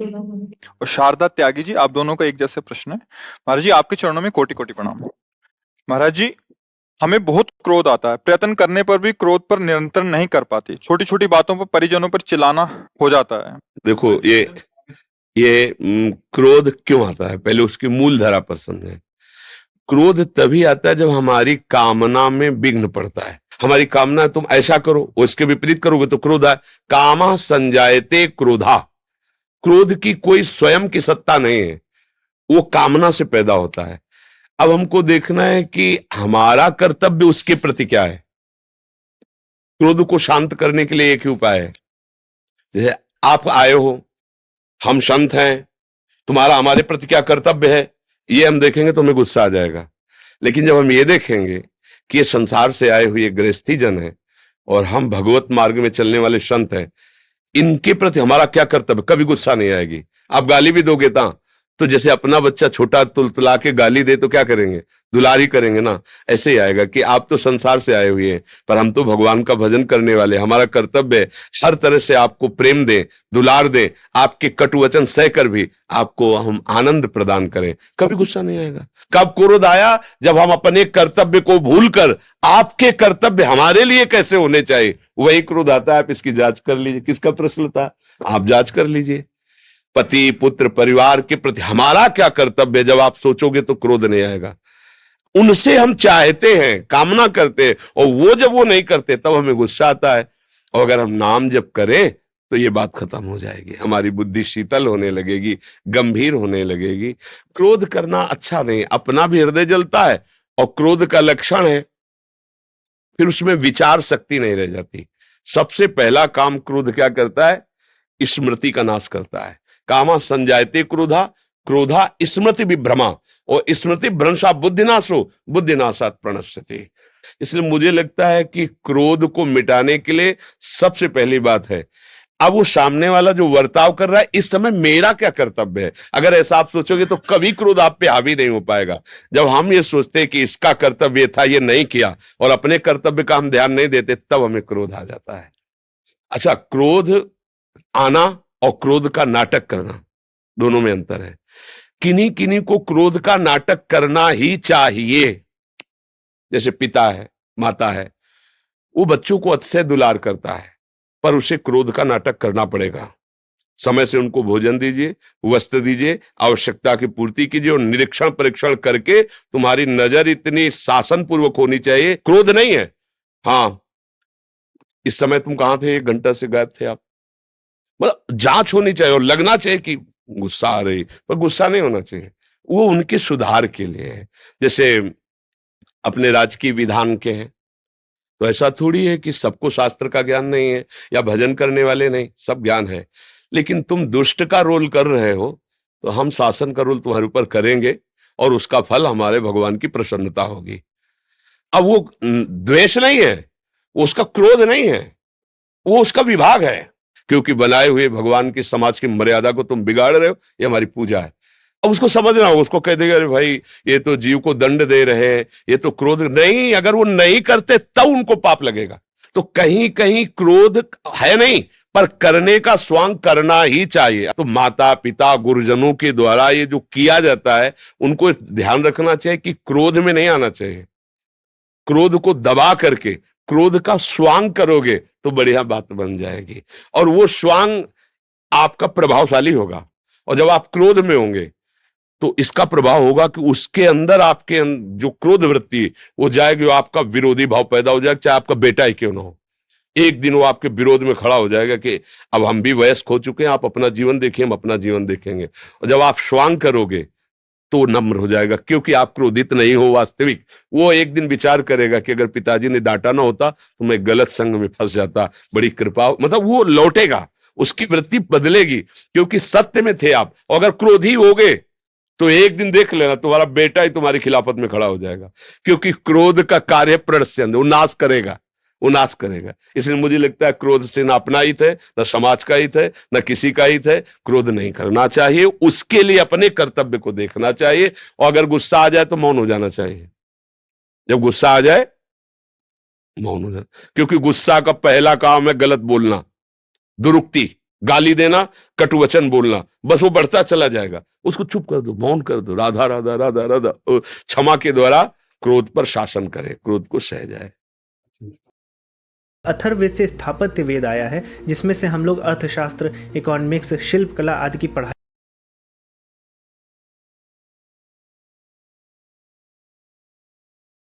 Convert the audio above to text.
और शारदा त्यागी जी, आप दोनों का एक जैसे प्रश्न है। महाराज जी, आपके चरणों में कोटि कोटि प्रणाम। महाराज जी, हमें बहुत क्रोध आता है, प्रयत्न करने पर भी क्रोध पर नियंत्रण नहीं कर पाती, छोटी छोटी बातों पर परिजनों पर चिल्लाना हो जाता है। देखो, ये क्रोध क्यों आता है, पहले उसकी मूल धारा पर समझें। क्रोध तभी आता है जब हमारी कामना में विघ्न पड़ता है। हमारी कामना तुम ऐसा करो, उसके विपरीत करोगे तो क्रोध आए। कामा संजायते क्रोधा। क्रोध की कोई स्वयं की सत्ता नहीं है, वो कामना से पैदा होता है। अब हमको देखना है कि हमारा कर्तव्य उसके प्रति क्या है। क्रोध को शांत करने के लिए एक ही उपाय है। जैसे आप आए हो, हम संत हैं, तुम्हारा हमारे प्रति क्या कर्तव्य है, ये हम देखेंगे तो हमें गुस्सा आ जाएगा। लेकिन जब हम ये देखेंगे कि ये संसार से आए हुए गृहस्थी जन है और हम भगवत मार्ग में चलने वाले संत हैं, इनके प्रति हमारा क्या कर्तव्य, कभी गुस्सा नहीं आएगी। आप गाली भी दोगे तो जैसे अपना बच्चा छोटा तुलतुला के गाली दे तो क्या करेंगे, दुलार ही करेंगे ना। ऐसे ही आएगा कि आप तो संसार से आए हुए हैं, पर हम तो भगवान का भजन करने वाले, हमारा कर्तव्य है हर तरह से आपको प्रेम दें, दुलार दें, आपके कटु वचन सहकर भी आपको हम आनंद प्रदान करें, कभी गुस्सा नहीं आएगा। कब क्रोध आया, जब हम अपने कर्तव्य को भूलकर आपके कर्तव्य हमारे लिए कैसे होने चाहिए, वही क्रोध आता है। आप इसकी जांच कर लीजिए। किसका प्रश्न था, आप जांच कर लीजिए। पति पुत्र परिवार के प्रति हमारा क्या कर्तव्य है, जब आप सोचोगे तो क्रोध नहीं आएगा। उनसे हम चाहते हैं, कामना करते हैं, और वो जब वो नहीं करते तब हमें गुस्सा आता है। और अगर हम नाम जप करें तो ये बात खत्म हो जाएगी, हमारी बुद्धि शीतल होने लगेगी, गंभीर होने लगेगी। क्रोध करना अच्छा नहीं, अपना भी हृदय जलता है और क्रोध का लक्षण है, फिर उसमें विचार शक्ति नहीं रह जाती। सबसे पहला काम क्रोध क्या करता है, स्मृति का नाश करता है। कामा संजायते क्रोधा, क्रोधा स्मृति विभ्रमा, और स्मृति भ्रंशा बुद्धिनाशो, बुद्धिनाशात प्रणश्यते। इसलिए मुझे लगता है कि क्रोध को मिटाने के लिए सबसे पहली बात है, अब वो सामने वाला जो वर्ताव कर रहा है इस समय मेरा क्या कर्तव्य है। अगर ऐसा आप सोचोगे तो कभी क्रोध आप पे हावी नहीं हो पाएगा। जब हम ये सोचते हैं कि इसका कर्तव्य था, ये नहीं किया, और अपने कर्तव्य का हम ध्यान नहीं देते, तब हमें क्रोध आ जाता है। अच्छा, क्रोध आना और क्रोध का नाटक करना, दोनों में अंतर है। किन्हीं किन्हीं को क्रोध का नाटक करना ही चाहिए। जैसे पिता है, माता है, वो बच्चों को अतिशय दुलार करता है, पर उसे क्रोध का नाटक करना पड़ेगा। समय से उनको भोजन दीजिए, वस्त्र दीजिए, आवश्यकता की पूर्ति कीजिए, और निरीक्षण परीक्षण करके तुम्हारी नजर इतनी शासन पूर्वक होनी चाहिए, क्रोध नहीं है। हाँ, इस समय तुम कहां थे, 1 घंटा से गायब थे आप, मतलब जांच होनी चाहिए, और लगना चाहिए कि गुस्सा आ रही, पर गुस्सा नहीं होना चाहिए, वो उनके सुधार के लिए है। जैसे अपने राजकीय विधान के हैं, तो ऐसा थोड़ी है कि सबको शास्त्र का ज्ञान नहीं है या भजन करने वाले नहीं, सब ज्ञान है। लेकिन तुम दुष्ट का रोल कर रहे हो, तो हम शासन का रोल तुम्हारे ऊपर करेंगे, और उसका फल हमारे भगवान की प्रसन्नता होगी। अब वो द्वेष नहीं है, वो उसका क्रोध नहीं है, वो उसका विभाग है। क्योंकि बनाए हुए भगवान की समाज की मर्यादा को तुम बिगाड़ रहे हो, ये हमारी पूजा है। अब उसको समझना हो, उसको कह देगा अरे भाई ये तो जीव को दंड दे रहे हैं, ये तो क्रोध नहीं, अगर वो नहीं करते तब उनको पाप लगेगा। तो कहीं कहीं क्रोध है नहीं, पर करने का स्वांग करना ही चाहिए। तो माता पिता गुरुजनों के द्वारा ये जो किया जाता है, उनको ध्यान रखना चाहिए कि क्रोध में नहीं आना चाहिए। क्रोध को दबा करके क्रोध का स्वांग करोगे तो बढ़िया बात बन जाएगी, और वो स्वांग आपका प्रभावशाली होगा। और जब आप क्रोध में होंगे तो इसका प्रभाव होगा कि उसके अंदर आपके जो क्रोध वृत्ति वो जाएगी, वो आपका विरोधी भाव पैदा हो जाएगा, चाहे आपका बेटा ही क्यों ना हो। एक दिन वो आपके विरोध में खड़ा हो जाएगा कि अब हम भी वयस्क हो चुके हैं, आप अपना जीवन देखिए, हम अपना जीवन देखेंगे। और जब आप स्वांग करोगे तो नम्र हो जाएगा, क्योंकि आप क्रोधित नहीं हो वास्तविक। वो एक दिन विचार करेगा कि अगर पिताजी ने डांटा ना होता तो मैं गलत संग में फंस जाता, बड़ी कृपा, मतलब वो लौटेगा, उसकी वृत्ति बदलेगी, क्योंकि सत्य में थे आप। और अगर क्रोधी हो गए तो एक दिन देख लेना तुम्हारा बेटा ही तुम्हारी खिलाफत में खड़ा हो जाएगा, क्योंकि क्रोध का कार्य प्रणश्यंद, वो नाश करेगा, वो नाश करेगा। इसलिए मुझे लगता है क्रोध से ना अपना हित है, ना समाज का हित है, ना किसी का हित है। क्रोध नहीं करना चाहिए, उसके लिए अपने कर्तव्य को देखना चाहिए, और अगर गुस्सा आ जाए तो मौन हो जाना चाहिए। जब गुस्सा आ जाए मौन हो जाना, क्योंकि गुस्सा का पहला काम है गलत बोलना, दुरुक्ति, गाली देना, कटुवचन बोलना, बस वो बढ़ता चला जाएगा। उसको चुप कर दो, मौन कर दो, राधा राधा राधा राधा, क्षमा के द्वारा क्रोध पर शासन करे, क्रोध को सह जाए। अथर्ववेद से स्थापत्य वेद आया है, जिसमें से हम लोग अर्थशास्त्र, इकोनॉमिक्स, शिल्प कला आदि की पढ़ाई